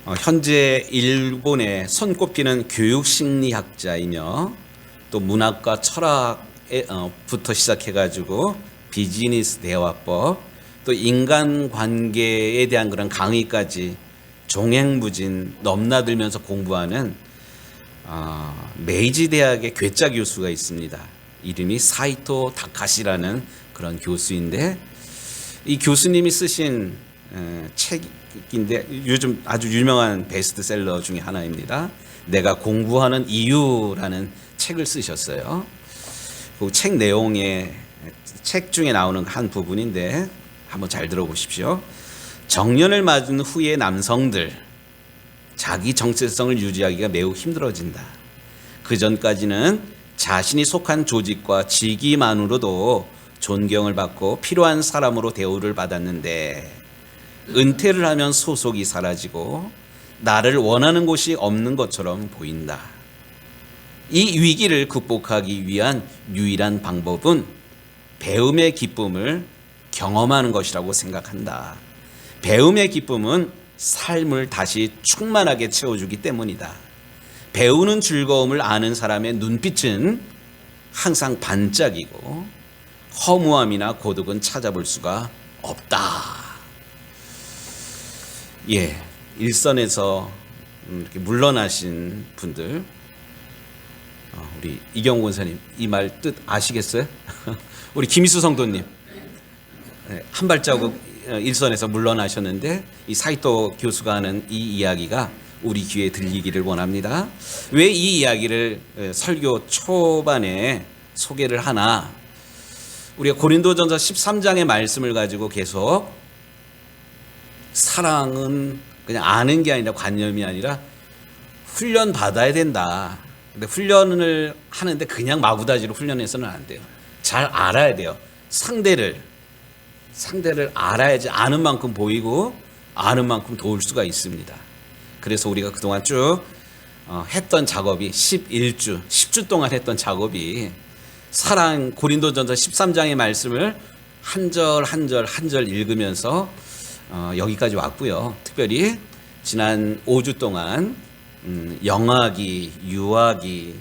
현재 일본의 손꼽히는 교육심리학자이며 또 문학과 철학부터 시작해가지고 비즈니스 대화법 또 인간관계에 대한 그런 강의까지 종횡무진 넘나들면서 공부하는 메이지 대학의 괴짜 교수가 있습니다. 이름이 사이토 다카시라는 그런 교수인데, 이 교수님이 쓰신 책인데 요즘 아주 유명한 베스트셀러 중에 하나입니다. 내가 공부하는 이유라는 책을 쓰셨어요. 그 책 내용에 책 중에 나오는 한 부분인데 한번 잘 들어보십시오. 정년을 맞은 후의 남성들, 자기 정체성을 유지하기가 매우 힘들어진다. 그 전까지는 자신이 속한 조직과 직위만으로도 존경을 받고 필요한 사람으로 대우를 받았는데, 은퇴를 하면 소속이 사라지고 나를 원하는 곳이 없는 것처럼 보인다. 이 위기를 극복하기 위한 유일한 방법은 배움의 기쁨을 경험하는 것이라고 생각한다. 배움의 기쁨은 삶을 다시 충만하게 채워주기 때문이다. 배우는 즐거움을 아는 사람의 눈빛은 항상 반짝이고 허무함이나 고독은 찾아볼 수가 없다. 일선에서 이렇게 물러나신 분들, 우리 이경호 권사님 이 말 뜻 아시겠어요? 우리 김희수 성도님 한 발자국 일선에서 물러나셨는데, 이 사이토 교수가 하는 이 이야기가 우리 귀에 들리기를 원합니다. 왜 이 이야기를 설교 초반에 소개를 하나? 우리가 고린도전서 13장의 말씀을 가지고 계속 사랑은 그냥 아는 게 아니라 관념이 아니라 훈련 받아야 된다. 근데 훈련을 하는데 그냥 마구다지로 훈련해서는 안 돼요. 잘 알아야 돼요. 상대를 알아야지 아는 만큼 보이고 아는 만큼 도울 수가 있습니다. 그래서 우리가 그동안 쭉 했던 작업이 10주 동안 했던 작업이 사랑, 고린도전서 13장의 말씀을 한 절 읽으면서 여기까지 왔고요. 특별히 지난 5주 동안 영아기, 유아기,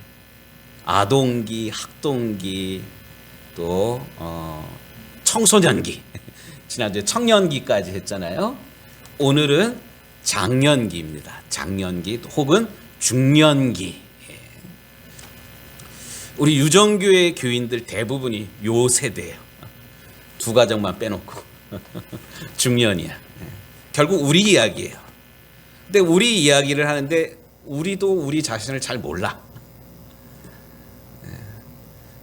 아동기, 학동기, 또 청소년기, 지난주에 청년기까지 했잖아요. 오늘은 장년기입니다. 장년기 혹은 중년기. 우리 유정교회 교인들 대부분이 요 세대예요. 두 가정만 빼놓고 중년이야. 결국 우리 이야기예요. 근데 우리 이야기를 하는데 우리도 우리 자신을 잘 몰라.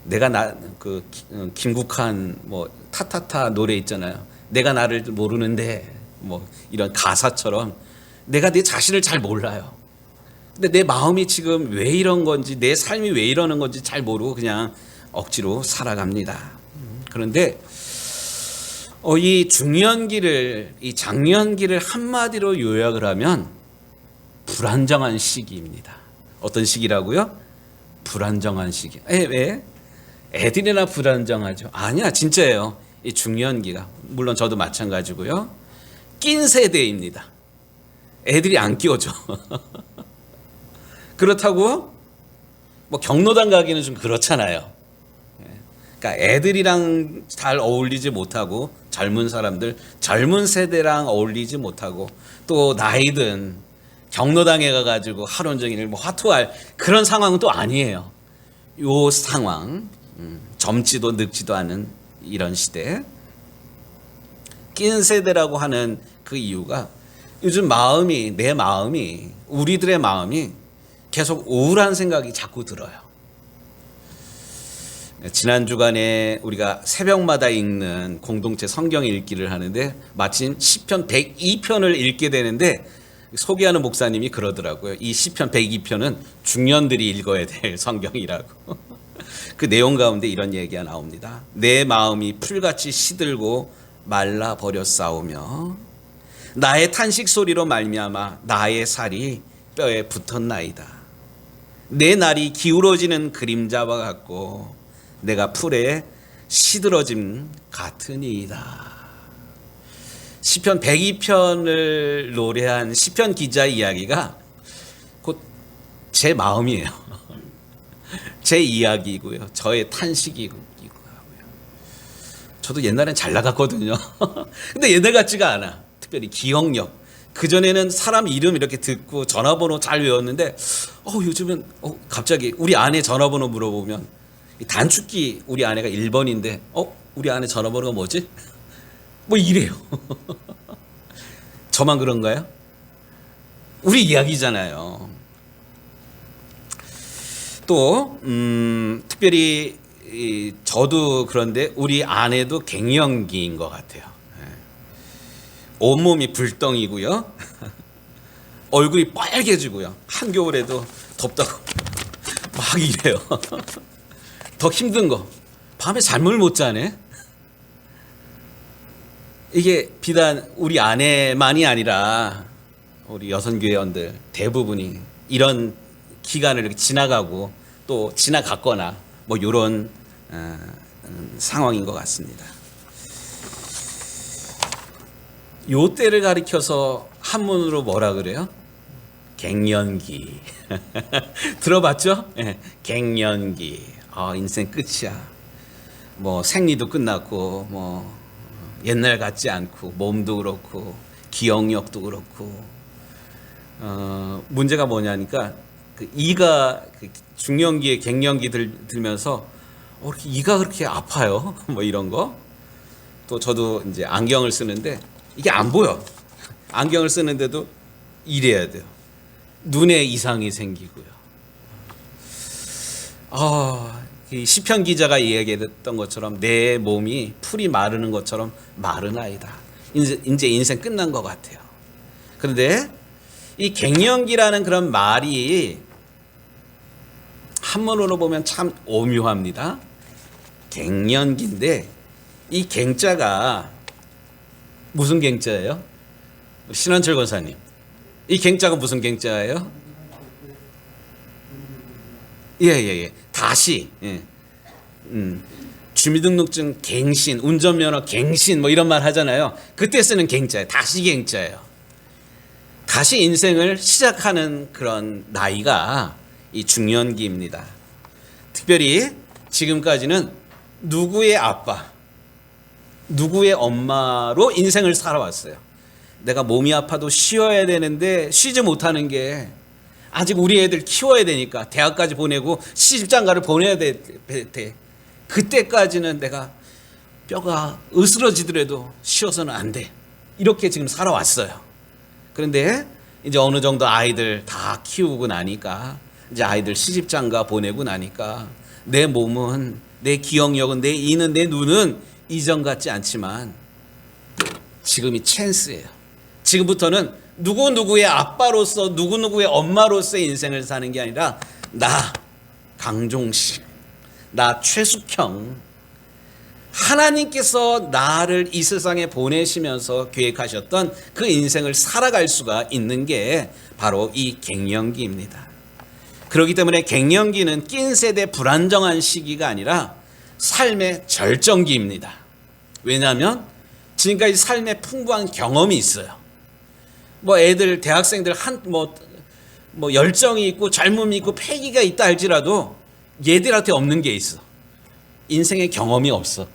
내가 김국한 타타타 노래 있잖아요. 내가 나를 모르는데 이런 가사처럼 내가 내 자신을 잘 몰라요. 근데 내 마음이 지금 왜 이런 건지, 내 삶이 왜 이러는 건지 잘 모르고 그냥 억지로 살아갑니다. 그런데 이 중년기를, 이 장년기를 한마디로 요약을 하면 불안정한 시기입니다. 어떤 시기라고요? 불안정한 시기. 왜? 애들이나 불안정하죠. 아니야, 진짜예요. 이 중년기가, 물론 저도 마찬가지고요, 낀 세대입니다. 애들이 안 끼워줘. 그렇다고 경로당 가기는 좀 그렇잖아요. 그러니까 애들이랑 잘 어울리지 못하고, 젊은 세대랑 어울리지 못하고, 또 나이든 경로당에 가가지고 하루 종일 화투할 그런 상황은 또 아니에요. 요 상황, 젊지도 늙지도 않은 이런 시대, 낀 세대라고 하는 그 이유가 요즘 내 마음이, 우리들의 마음이 계속 우울한 생각이 자꾸 들어요. 지난 주간에 우리가 새벽마다 읽는 공동체 성경 읽기를 하는데 마침 시편 102편을 읽게 되는데, 소개하는 목사님이 그러더라고요. 이 시편 102편은 중년들이 읽어야 될 성경이라고. 그 내용 가운데 이런 얘기가 나옵니다. 내 마음이 풀같이 시들고 말라버렸사오며 나의 탄식 소리로 말미암아 나의 살이 뼈에 붙었나이다. 내 날이 기울어지는 그림자와 같고 내가 풀에 시들어짐 같으니이다. 시편 102편을 노래한 시편 기자의 이야기가 곧 제 마음이에요. 제 이야기이고요. 저의 탄식이고요. 저도 옛날엔 잘 나갔거든요. 근데 옛날 같지가 않아. 특별히 기억력. 그전에는 사람 이름 이렇게 듣고 전화번호 잘 외웠는데 요즘은 갑자기 우리 아내 전화번호 물어보면 단축키 우리 아내가 1번인데 우리 아내 전화번호가 뭐지? 뭐 이래요. 저만 그런가요? 우리 이야기잖아요. 또 특별히 저도 그런데 우리 아내도 갱년기인 것 같아요. 온몸이 불덩이고요. 얼굴이 빨개지고요. 한겨울에도 덥다고 막 이래요. 더 힘든 거 밤에 잠을 못 자네. 이게 비단 우리 아내만이 아니라 우리 여성교회원들 대부분이 이런 기간을 이렇게 지나가고 또 지나갔거나 뭐 이런 상황인 것 같습니다. 요 때를 가리켜서 한문으로 뭐라 그래요? 갱년기. 들어봤죠? 네, 갱년기. 인생 끝이야. 뭐 생리도 끝났고 뭐 옛날 같지 않고 몸도 그렇고 기억력도 그렇고 문제가 뭐냐니까 그 이가 중년기에 갱년기 들면서 이렇게 이가 그렇게 아파요. 뭐 이런 거. 또 저도 이제 안경을 쓰는데 이게 안 보여. 안경을 쓰는데도 이래야 돼요. 눈에 이상이 생기고요. 이 시편 기자가 이야기했던 것처럼 내 몸이 풀이 마르는 것처럼 마른 아이다. 이제 인생 끝난 것 같아요. 그런데 이 갱년기라는 그런 말이 한문으로 보면 참 오묘합니다. 갱년기인데 이 갱자가 무슨 갱자예요? 신원철 권사님, 이 갱자가 무슨 갱자예요? 예. 다시. 예. 주민등록증 갱신, 운전면허 갱신 뭐 이런 말 하잖아요. 그때 쓰는 갱자예요. 다시 갱자예요. 다시 인생을 시작하는 그런 나이가 이 중년기입니다. 특별히 지금까지는 누구의 아빠, 누구의 엄마로 인생을 살아왔어요. 내가 몸이 아파도 쉬어야 되는데 쉬지 못하는 게 아직 우리 애들 키워야 되니까 대학까지 보내고 시집장가를 보내야 돼. 그때까지는 내가 뼈가 으스러지더라도 쉬어서는 안 돼. 이렇게 지금 살아왔어요. 그런데 이제 어느 정도 아이들 다 키우고 나니까 이제 아이들 시집장가 보내고 나니까 내 몸은, 내 기억력은, 내 이는, 내 눈은 이전 같지 않지만 지금이 찬스예요. 지금부터는 누구누구의 아빠로서 누구누구의 엄마로서의 인생을 사는 게 아니라 나 강종식, 나 최숙형, 하나님께서 나를 이 세상에 보내시면서 계획하셨던 그 인생을 살아갈 수가 있는 게 바로 이 갱년기입니다. 그렇기 때문에 갱년기는 낀 세대 불안정한 시기가 아니라 삶의 절정기입니다. 왜냐하면 지금까지 삶의 풍부한 경험이 있어요. 뭐 애들, 대학생들 뭐 열정이 있고 젊음이 있고 패기가 있다 할지라도 얘들한테 없는 게 있어. 인생의 경험이 없어.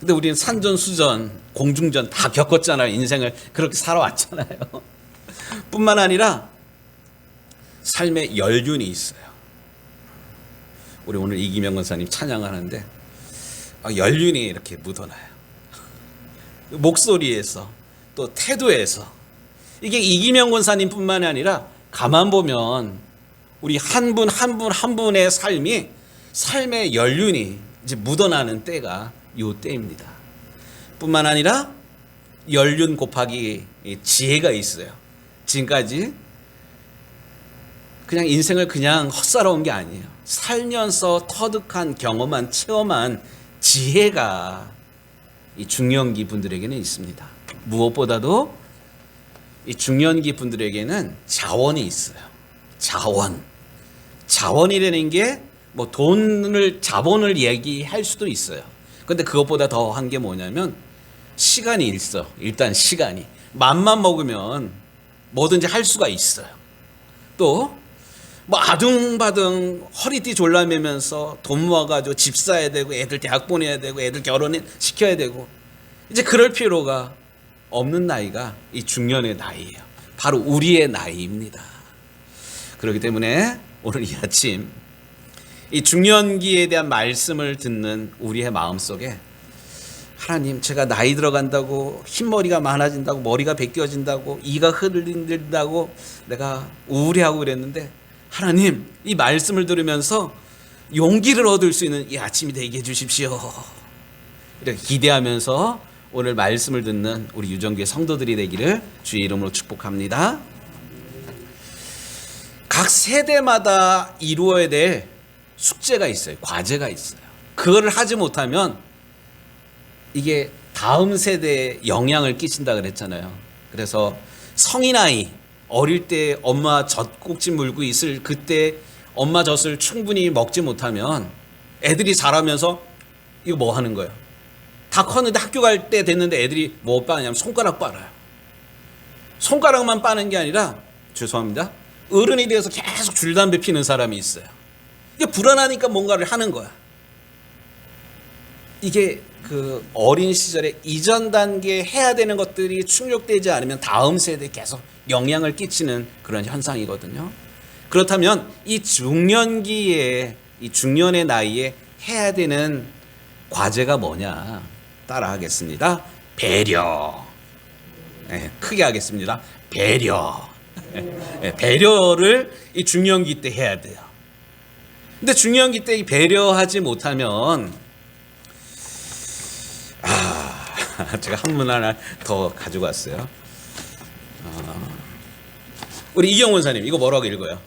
근데 우리는 산전수전, 공중전 다 겪었잖아요. 인생을 그렇게 살아왔잖아요. 뿐만 아니라 삶의 연륜이 있어요. 우리 오늘 이기명 권사님 찬양하는데 연륜이 이렇게 묻어나요. 목소리에서 또 태도에서. 이게 이기명 권사님뿐만 아니라 가만 보면 우리 한 분 한 분의 삶이 삶의 연륜이 이제 묻어나는 때가 요 때입니다. 뿐만 아니라 연륜 곱하기 지혜가 있어요. 지금까지 그냥 인생을 그냥 헛살아온 게 아니에요. 살면서 터득한 경험한 체험한 지혜가 이 중년기 분들에게는 있습니다. 무엇보다도 이 중년기 분들에게는 자원이 있어요. 자원이라는 게 뭐 자본을 얘기할 수도 있어요. 근데 그것보다 더한 게 뭐냐면 시간이 있어. 일단 시간이. 맘만 먹으면 뭐든지 할 수가 있어요. 또 뭐 아둥바둥 허리띠 졸라매면서 돈 모아가지고 집 사야 되고 애들 대학 보내야 되고 애들 결혼시켜야 되고 이제 그럴 필요가 없는 나이가 이 중년의 나이예요. 바로 우리의 나이입니다. 그렇기 때문에 오늘 이 아침 이 중년기에 대한 말씀을 듣는 우리의 마음속에 하나님, 제가 나이 들어간다고 흰머리가 많아진다고 머리가 벗겨진다고 이가 흔들린다고 내가 우울해하고 그랬는데 하나님, 이 말씀을 들으면서 용기를 얻을 수 있는 이 아침이 되게 해주십시오. 이렇게 기대하면서 오늘 말씀을 듣는 우리 유정교회 성도들이 되기를 주의 이름으로 축복합니다. 각 세대마다 이루어야 될 숙제가 있어요. 과제가 있어요. 그거를 하지 못하면 이게 다음 세대에 영향을 끼친다 그랬잖아요. 그래서 성인 아이, 어릴 때 엄마 젖꼭지 물고 있을 그때 엄마 젖을 충분히 먹지 못하면 애들이 자라면서 이거 뭐 하는 거예요? 다 컸는데 학교 갈 때 됐는데 애들이 뭐 빠느냐면 손가락 빨아요. 손가락만 빠는 게 아니라 죄송합니다. 어른이 되어서 계속 줄담배 피는 사람이 있어요. 이게 불안하니까 뭔가를 하는 거야. 이게 그 어린 시절에 이전 단계에 해야 되는 것들이 충족되지 않으면 다음 세대에 계속 영향을 끼치는 그런 현상이거든요. 그렇다면 이 중년기에, 이 중년의 나이에 해야 되는 과제가 뭐냐? 따라 하겠습니다. 배려. 네, 크게 하겠습니다. 배려. 네, 배려를 이 중년기 때 해야 돼요. 근데 중년기 때 이 배려하지 못하면 제가 한문 하나 더 가지고 왔어요. 우리 이경원 사님 이거 뭐라고 읽어요?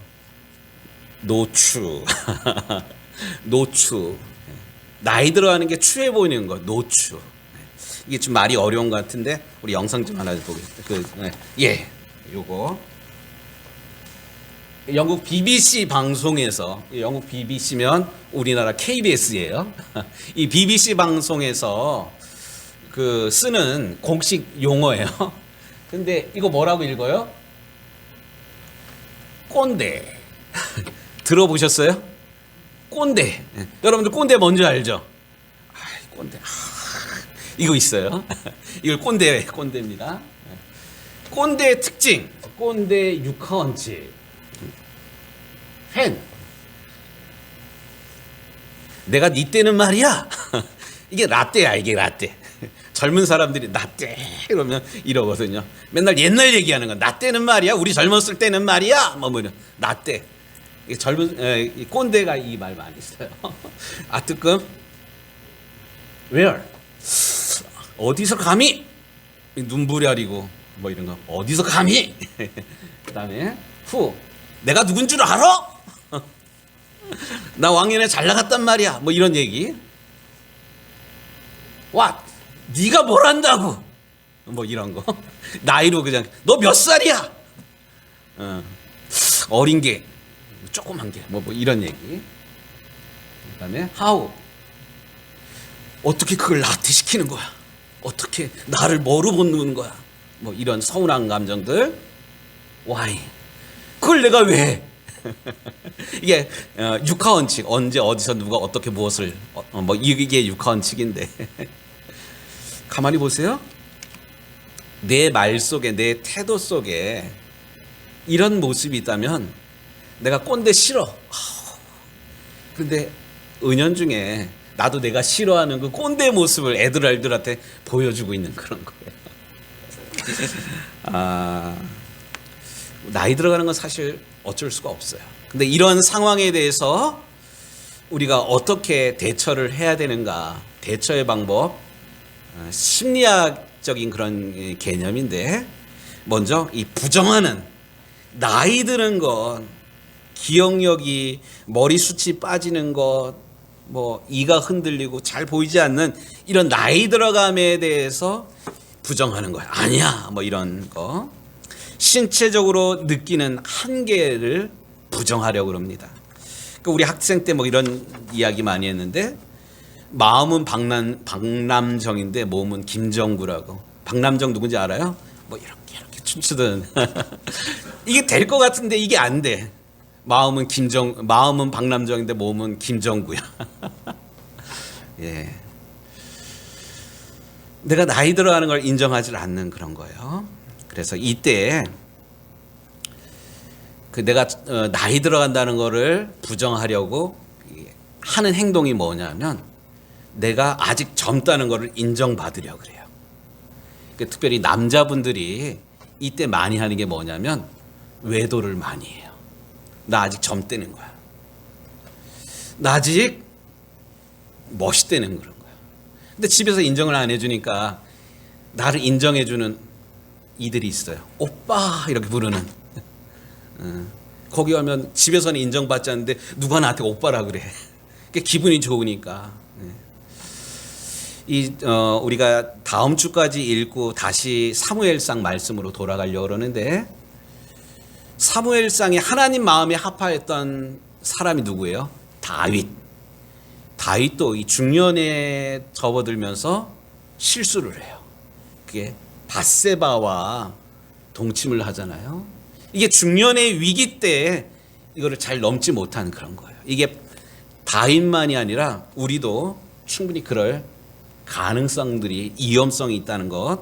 노추. 노추. 나이 들어가는 게 추해 보이는 거. 노추. 이게 좀 말이 어려운 것 같은데 우리 영상 좀 하나 보겠습니다. 요거 영국 BBC 방송에서, 영국 BBC면 우리나라 KBS예요. 이 BBC 방송에서 그 쓰는 공식 용어예요. 근데 이거 뭐라고 읽어요? 꼰대. 들어보셨어요? 꼰대. 여러분들 꼰대 뭔지 알죠? 꼰대. 이거 있어요. 이걸 꼰대입니다. 꼰대의 특징. 꼰대 육하원칙. 팬. 내가 니 때는 말이야. 이게 라떼야, 이게 라떼. 젊은 사람들이 나 때 이러면 이러거든요. 맨날 옛날 얘기하는 거. 나 때는 말이야. 우리 젊었을 때는 말이야. 뭐 이런 나 때. 젊은 꼰대가 이 말 많이 써요. 뜨끔. Where? 어디서 감히? 눈부려리고 뭐 이런 거. 어디서 감히? 그다음에 who? 내가 누군 줄 알아? 나 왕년에 잘 나갔단 말이야. 뭐 이런 얘기. what? 네가 뭘 안다고? 뭐 이런 거. 나이로 그냥 너 몇 살이야? 어린 게 조그만 게 뭐 이런 얘기. 그다음에 how? 어떻게 그걸 나한테 시키는 거야? 어떻게 나를 뭐로 보는 거야? 뭐 이런 서운한 감정들. why? 그걸 내가 왜? 이게 육하원칙. 언제 어디서 누가 어떻게 무엇을 뭐 이게 육하원칙인데 가만히 보세요. 내 말 속에, 내 태도 속에 이런 모습이 있다면 내가 꼰대 싫어. 그런데 은연중에 나도 내가 싫어하는 그 꼰대 모습을 애들한테 보여주고 있는 그런 거예요. 나이 들어가는 건 사실 어쩔 수가 없어요. 근데 이런 상황에 대해서 우리가 어떻게 대처를 해야 되는가? 대처의 방법, 심리학적인 그런 개념인데, 먼저 이 부정하는, 나이 드는 것, 기억력이, 머리숱이 빠지는 것, 뭐 이가 흔들리고 잘 보이지 않는 이런 나이 들어감에 대해서 부정하는 거야. 아니야, 뭐 이런 거. 신체적으로 느끼는 한계를 부정하려고 합니다. 그러니까 우리 학생 때 뭐 이런 이야기 많이 했는데, 마음은 박남정인데 몸은 김정구라고. 박남정 누군지 알아요? 뭐 이렇게 춤추던 이게 될 것 같은데 이게 안 돼. 마음은 박남정인데 몸은 김정구야. 예. 내가 나이 들어가는 걸 인정하지 않는 그런 거예요. 그래서 이때 그 내가 나이 들어간다는 거를 부정하려고 하는 행동이 뭐냐면 내가 아직 젊다는 거를 인정받으려 그래요. 특별히 남자분들이 이때 많이 하는 게 뭐냐면 외도를 많이 해요. 나 아직 젊다는 거야. 나 아직 멋있다는 그런 거야. 근데 집에서 인정을 안 해주니까 나를 인정해주는 이들이 있어요. 오빠 이렇게 부르는. 거기 가면 집에서는 인정받지 않는데 누가 나한테 오빠라 그래. 기분이 좋으니까. 우리가 다음 주까지 읽고 다시 사무엘상 말씀으로 돌아가려고 그러는데, 사무엘상이 하나님 마음에 합하였던 사람이 누구예요? 다윗. 다윗도 이 중년에 접어들면서 실수를 해요. 그게 밧세바와 동침을 하잖아요. 이게 중년의 위기 때 이거를 잘 넘지 못하는 그런 거예요. 이게 다윗만이 아니라 우리도 충분히 그럴 가능성들이, 위험성이 있다는 것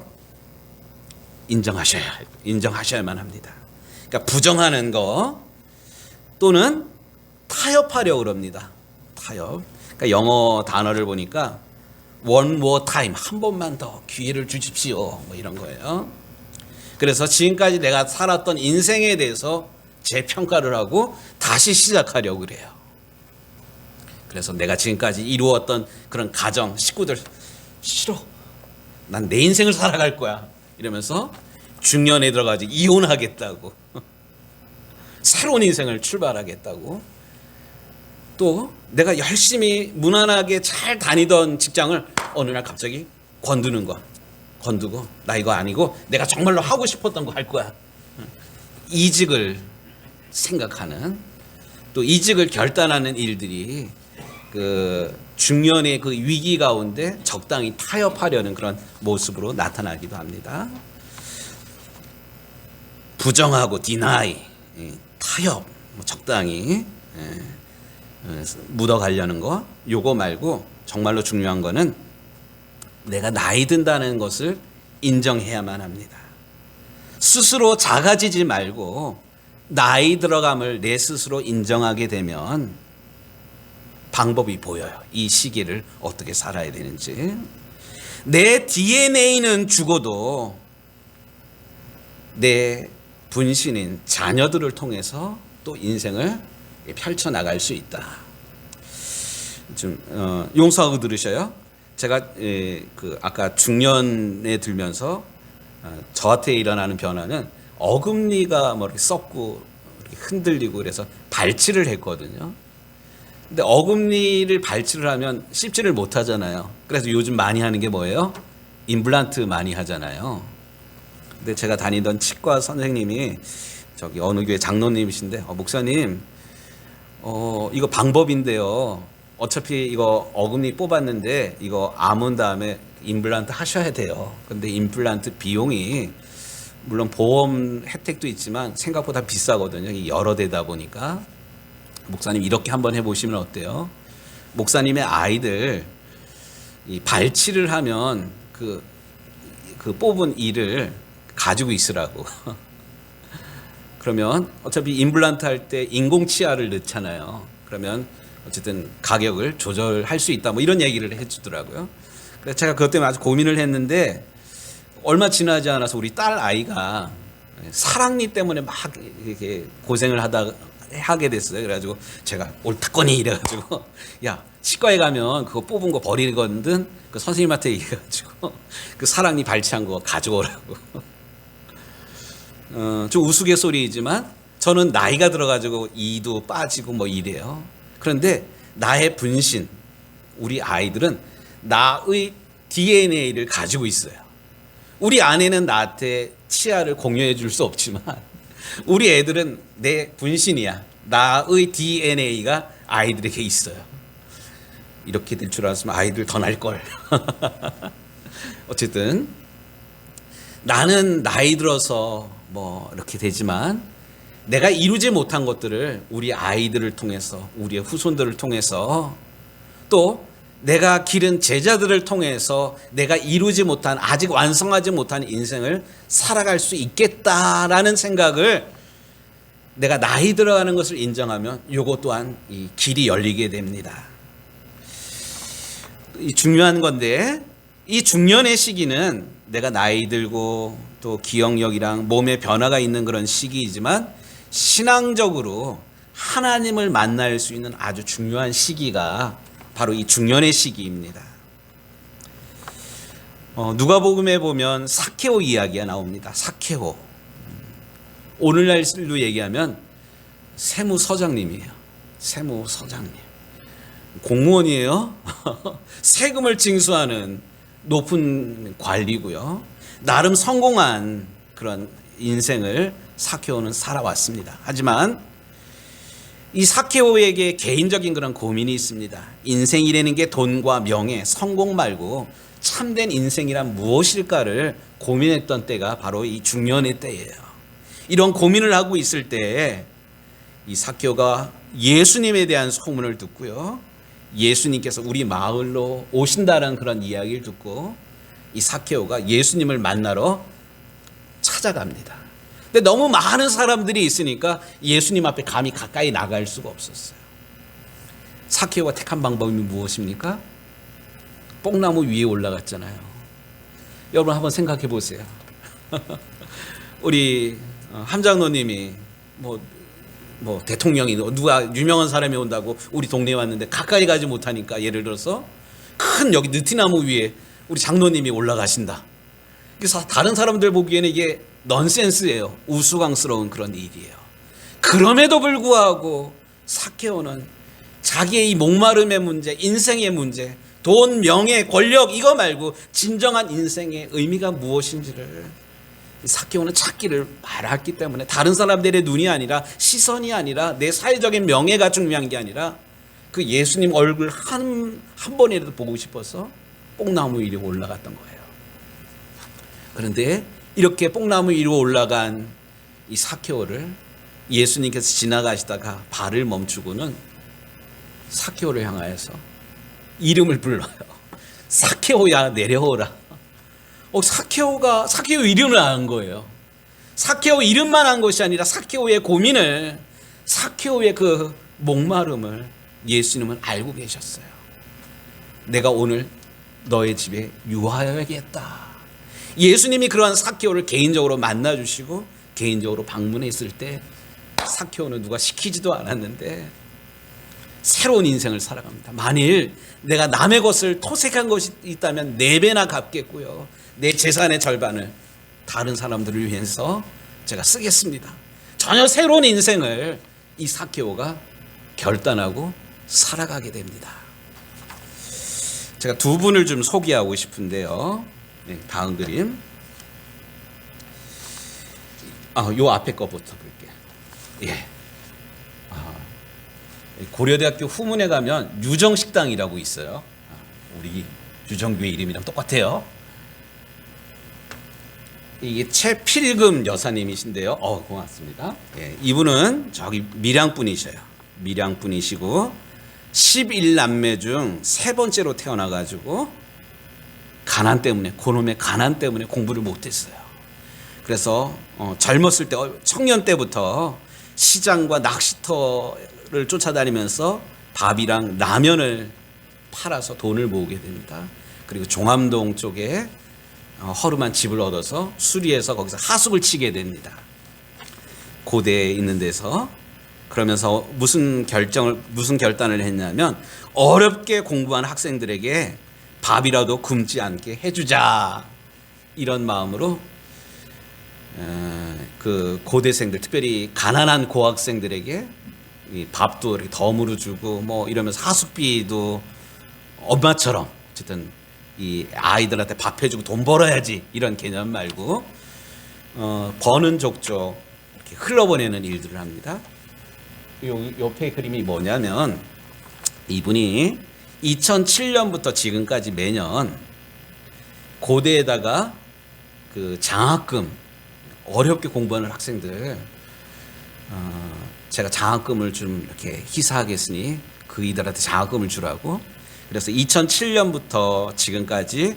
인정하셔야만 합니다. 그러니까 부정하는 거 또는 타협하려고 그럽니다. 타협. 그러니까 영어 단어를 보니까 one more time, 한 번만 더 기회를 주십시오, 뭐 이런 거예요. 그래서 지금까지 내가 살았던 인생에 대해서 재평가를 하고 다시 시작하려고 그래요. 그래서 내가 지금까지 이루었던 그런 가정, 식구들 싫어. 난 내 인생을 살아갈 거야. 이러면서 중년에 들어가지고 이혼하겠다고. 새로운 인생을 출발하겠다고. 또 내가 열심히 무난하게 잘 다니던 직장을 어느 날 갑자기 건두고 나 이거 아니고 내가 정말로 하고 싶었던 거 할 거야. 이직을 생각하는, 또 이직을 결단하는 일들이 그 중년의 그 위기 가운데 적당히 타협하려는 그런 모습으로 나타나기도 합니다. 부정하고 디나이, 타협, 적당히 묻어가려는 거, 요거 말고 정말로 중요한 거는 내가 나이 든다는 것을 인정해야만 합니다. 스스로 작아지지 말고 나이 들어감을 내 스스로 인정하게 되면 방법이 보여요. 이 시기를 어떻게 살아야 되는지. 내 DNA는 죽어도 내 분신인 자녀들을 통해서 또 인생을 펼쳐나갈 수 있다. 좀 용서하고 들으셔요. 제가 아까 중년에 들면서 저한테 일어나는 변화는 어금니가 뭐 이렇게 썩고 이렇게 흔들리고 그래서 발치를 했거든요. 근데 어금니를 발치를 하면 씹지를 못하잖아요. 그래서 요즘 많이 하는 게 뭐예요? 임플란트 많이 하잖아요. 근데 제가 다니던 치과 선생님이 저기 어느 교회 장로님이신데 목사님 이거 방법인데요. 어차피 이거 어금니 뽑았는데 이거 아문 다음에 임플란트 하셔야 돼요. 근데 임플란트 비용이 물론 보험 혜택도 있지만 생각보다 비싸거든요. 여러 대다 보니까. 목사님 이렇게 한번 해보시면 어때요? 목사님의 아이들 이 발치를 하면 그 뽑은 이를 가지고 있으라고. 그러면 어차피 임플란트 할 때 인공치아를 넣잖아요. 그러면 어쨌든 가격을 조절할 수 있다. 뭐 이런 얘기를 해주더라고요. 그래서 제가 그것 때문에 아주 고민을 했는데 얼마 지나지 않아서 우리 딸 아이가 사랑니 때문에 막 이렇게 고생을 하게 됐어요. 그래가지고 제가 옳다거니 이래가지고 야 치과에 가면 그거 뽑은 거 버리거든. 그 선생님한테 얘기해가지고 그 사랑니 발치한 거 가져오라고. 좀 우스갯소리이지만 저는 나이가 들어가지고 이도 빠지고 뭐 이래요. 그런데 나의 분신, 우리 아이들은 나의 DNA를 가지고 있어요. 우리 아내는 나한테 치아를 공유해 줄 수 없지만 우리 애들은 내 분신이야. 나의 DNA가 아이들에게 있어요. 이렇게 될 줄 알았으면 아이들 더 날 걸. 어쨌든 나는 나이 들어서 뭐 이렇게 되지만 내가 이루지 못한 것들을 우리 아이들을 통해서, 우리의 후손들을 통해서, 또 내가 기른 제자들을 통해서 내가 이루지 못한, 아직 완성하지 못한 인생을 살아갈 수 있겠다라는 생각을, 내가 나이 들어가는 것을 인정하면 요것 또한 이 길이 열리게 됩니다. 이 중요한 건데, 이 중년의 시기는 내가 나이 들고 또 기억력이랑 몸의 변화가 있는 그런 시기이지만 신앙적으로 하나님을 만날 수 있는 아주 중요한 시기가 바로 이 중년의 시기입니다. 누가복음에 보면 삭케오 이야기가 나옵니다. 삭케오. 오늘날로 얘기하면 세무서장님이에요. 세무서장님. 공무원이에요. 세금을 징수하는 높은 관리고요. 나름 성공한 그런 인생을 삭케오는 살아왔습니다. 하지만 이 삭케오에게 개인적인 그런 고민이 있습니다. 인생이라는 게 돈과 명예, 성공 말고 참된 인생이란 무엇일까를 고민했던 때가 바로 이 중년의 때예요. 이런 고민을 하고 있을 때에 이 삭케오가 예수님에 대한 소문을 듣고요. 예수님께서 우리 마을로 오신다는 그런 이야기를 듣고 이 삭케오가 예수님을 만나러 찾아갑니다. 근데 너무 많은 사람들이 있으니까 예수님 앞에 감히 가까이 나갈 수가 없었어요. 삭케오가 택한 방법이 무엇입니까? 뽕나무 위에 올라갔잖아요. 여러분 한번 생각해 보세요. 우리 함장로님이 뭐 대통령이 누가 유명한 사람이 온다고 우리 동네에 왔는데 가까이 가지 못하니까, 예를 들어서 큰 여기 느티나무 위에 우리 장로님이 올라가신다. 그래서 다른 사람들 보기에는 이게 넌센스예요. 우스꽝스러운 그런 일이에요. 그럼에도 불구하고 삭케오는 자기의 이 목마름의 문제, 인생의 문제, 돈, 명예, 권력 이거 말고 진정한 인생의 의미가 무엇인지를 삭케오는 찾기를 말았기 때문에, 다른 사람들의 눈이 아니라, 시선이 아니라, 내 사회적인 명예가 중요한 게 아니라 그 예수님 얼굴 한 번이라도 보고 싶어서 뽕나무 위로 올라갔던 거예요. 그런데 이렇게 뽕나무 위로 올라간 이 삭케오를 예수님께서 지나가시다가 발을 멈추고는 삭케오를 향하여서 이름을 불러요. 삭케오야, 내려오라. 삭케오 이름을 아는 거예요. 삭케오 이름만 한 것이 아니라 삭케오의 고민을, 삭케오의 그 목마름을 예수님은 알고 계셨어요. 내가 오늘 너의 집에 유하여야겠다. 예수님이 그러한 삭케오를 개인적으로 만나주시고 개인적으로 방문했을 때 삭케오는 누가 시키지도 않았는데 새로운 인생을 살아갑니다. 만일 내가 남의 것을 토색한 것이 있다면 4배나 갚겠고요. 내 재산의 절반을 다른 제사람들을 위해서 제가 쓰겠습니다. 전혀 새로운 인생을 이 삭케오가 결단하고 살아가게 됩니다. 제가 두 분을 좀 소개하고 싶은데요. 네, 다음 그림. 요 앞에 거부터 볼게요. 예. 고려대학교 후문에 가면 유정식당이라고 있어요. 우리 유정교회 이름이랑 똑같아요. 이게 최필금 여사님이신데요. 고맙습니다. 예, 이분은 저기 밀양 분이셔요. 밀양 분이시고 11남매 중 3번째로 태어나가지고 가난 때문에, 그놈의 가난 때문에 공부를 못했어요. 그래서 젊었을 때, 청년 때부터 시장과 낚시터를 쫓아다니면서 밥이랑 라면을 팔아서 돈을 모으게 됩니다. 그리고 종암동 쪽에 허름한 집을 얻어서 수리해서 거기서 하숙을 치게 됩니다. 고대에 있는 데서. 그러면서 무슨 결단을 했냐면, 어렵게 공부한 학생들에게 밥이라도 굶지 않게 해주자, 이런 마음으로 그 고대생들, 특별히 가난한 고학생들에게 밥도 이렇게 덤으로 주고 뭐 이러면서 하숙비도 엄마처럼 어쨌든 이 아이들한테 밥 해주고 돈 벌어야지, 이런 개념 말고 버는 족족 이렇게 흘러보내는 일들을 합니다. 요 옆에 그림이 뭐냐면, 이분이 2007년부터 지금까지 매년 고대에다가 그 장학금 어렵게 공부하는 학생들 제가 장학금을 좀 이렇게 희사하겠으니 그이들한테 장학금을 주라고. 그래서 2007년부터 지금까지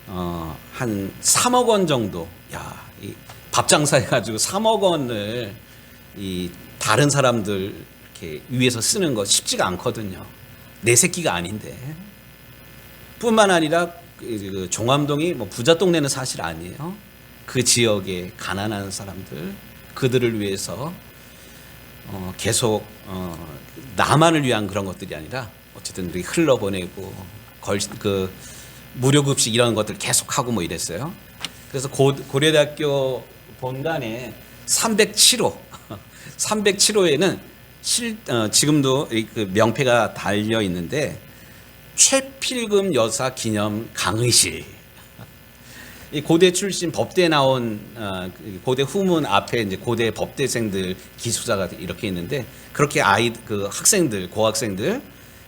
한 3억 원 정도, 이 밥장사 해가지고 3억 원을 이 다른 사람들 이렇게 위해서 쓰는 거 쉽지가 않거든요. 내 새끼가 아닌데. 뿐만 아니라 그 종암동이 뭐 부자 동네는 사실 아니에요. 그 지역의 가난한 사람들, 그들을 위해서 계속 나만을 위한 그런 것들이 아니라 어쨌든 우리 흘러보내고 그 무료급식 이런 것들 계속하고 뭐 이랬어요. 그래서 고려대학교 본관에 307호 307호에는 지금도 그 명패가 달려 있는데 최필금 여사 기념 강의실. 이 고대 출신 법대 나온 고대 후문 앞에 이제 고대 법대생들 기수자가 이렇게 있는데 그렇게 그 학생들 고학생들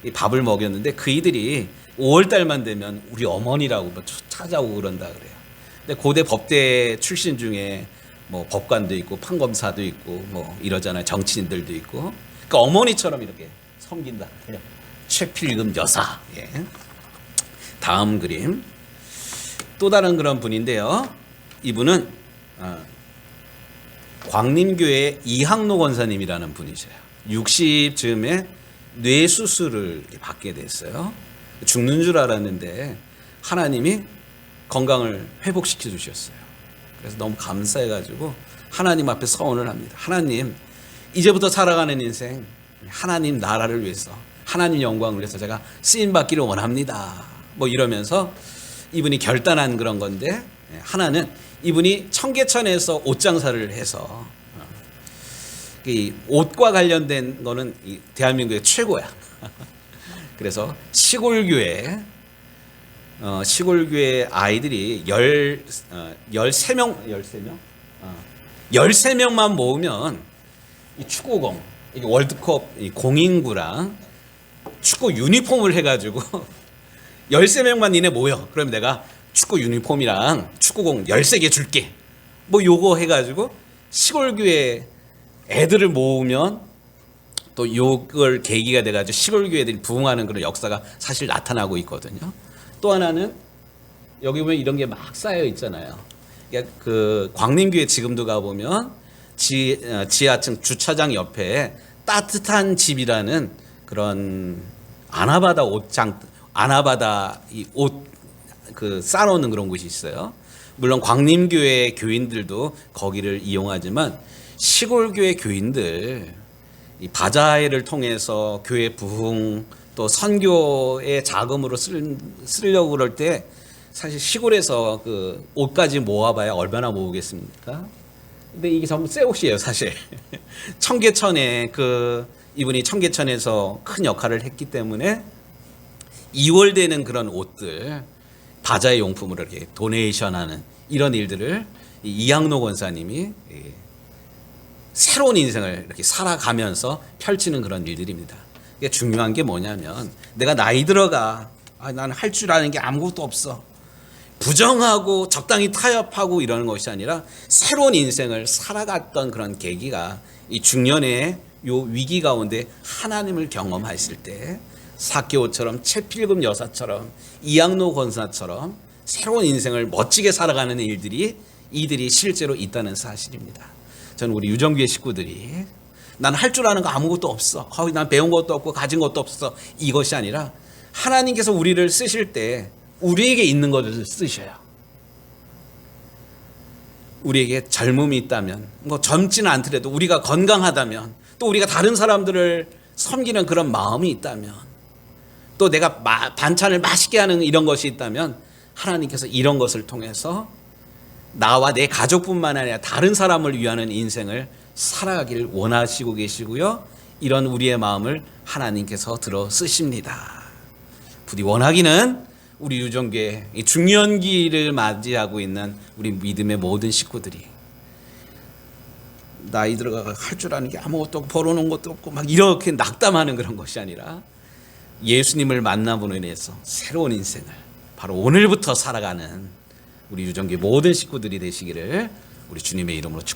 이 밥을 먹였는데 그이들이 5월 달만 되면 우리 어머니라고 찾아오고 그런다 그래요. 근데 고대 법대 출신 중에 뭐 법관도 있고 판검사도 있고 뭐 이러잖아요. 정치인들도 있고. 그러니까 어머니처럼 이렇게 섬긴다. 최필금 여사. 예. 다음 그림. 또 다른 그런 분인데요. 이분은 광림교회 이항로 권사님이라는 분이세요. 60쯤에 뇌 수술을 받게 됐어요. 죽는 줄 알았는데 하나님이 건강을 회복시켜 주셨어요. 그래서 너무 감사해가지고 하나님 앞에 서원을 합니다. 하나님, 이제부터 살아가는 인생 하나님 나라를 위해서 하나님 영광을 위해서 제가 쓰임 받기를 원합니다. 뭐 이러면서 이분이 결단한 그런 건데, 하나는 이분이 청계천에서 옷 장사를 해서 이 옷과 관련된 거는 대한민국의 최고야. 그래서 시골교회 아이들이 13명만 모으면 이 축구공, 월드컵 공인구랑 축구 유니폼을 해가지고 13명만 니네 모여. 그럼 내가 축구 유니폼이랑 축구공 13개 줄게. 뭐 요거 해가지고 시골교회 애들을 모으면 또 요걸 계기가 돼가지고 시골교회들이 부흥하는 그런 역사가 사실 나타나고 있거든요. 또 하나는 여기 보면 이런 게 막 쌓여 있잖아요. 그러니까 그 광림교회 지금도 가보면 지하층 주차장 옆에 따뜻한 집이라는 그런 아나바다 이 옷 그 싸놓는 그런 곳이 있어요. 물론 광림교회 교인들도 거기를 이용하지만 시골교회 교인들 이 바자회를 통해서 교회 부흥 또 선교의 자금으로 쓰려고 그럴 때 사실 시골에서 그 옷까지 모아봐야 얼마나 모으겠습니까? 근데 이게 전부 새 옷이에요, 사실. 청계천에 이분이 청계천에서 큰 역할을 했기 때문에 2월 되는 그런 옷들 바자회 용품으로 이렇게 도네이션하는 이런 일들을 이항로 권사님이 새로운 인생을 이렇게 살아가면서 펼치는 그런 일들입니다. 이게 중요한 게 뭐냐면 내가 나이 들어가 나는 할 줄 아는 게 아무것도 없어 부정하고 적당히 타협하고 이러는 것이 아니라 새로운 인생을 살아갔던 그런 계기가 이 중년의 요 위기 가운데 하나님을 경험했을 때 사케오처럼 최필금 여사처럼 이항로 권사처럼 새로운 인생을 멋지게 살아가는 이들이 실제로 있다는 사실입니다. 저는 우리 유정교회 식구들이 난 할 줄 아는 거 아무것도 없어. 난 배운 것도 없고 가진 것도 없어. 이것이 아니라 하나님께서 우리를 쓰실 때 우리에게 있는 것을 쓰셔요. 우리에게 젊음이 있다면, 뭐 젊지는 않더라도 우리가 건강하다면, 또 우리가 다른 사람들을 섬기는 그런 마음이 있다면, 또 내가 반찬을 맛있게 하는 이런 것이 있다면 하나님께서 이런 것을 통해서 나와 내 가족뿐만 아니라 다른 사람을 위하는 인생을 살아가기를 원하시고 계시고요. 이런 우리의 마음을 하나님께서 들어 쓰십니다. 부디 원하기는 우리 유정교회 이 중년기를 맞이하고 있는 우리 믿음의 모든 식구들이 나이 들어가 할 줄 아는 게 아무것도 없고 벌어놓은 것도 없고 막 이렇게 낙담하는 그런 것이 아니라 예수님을 만남으로 인해서 새로운 인생을 바로 오늘부터 살아가는 우리 유정기 모든 식구들이 되시기를 우리 주님의 이름으로 축복합니다.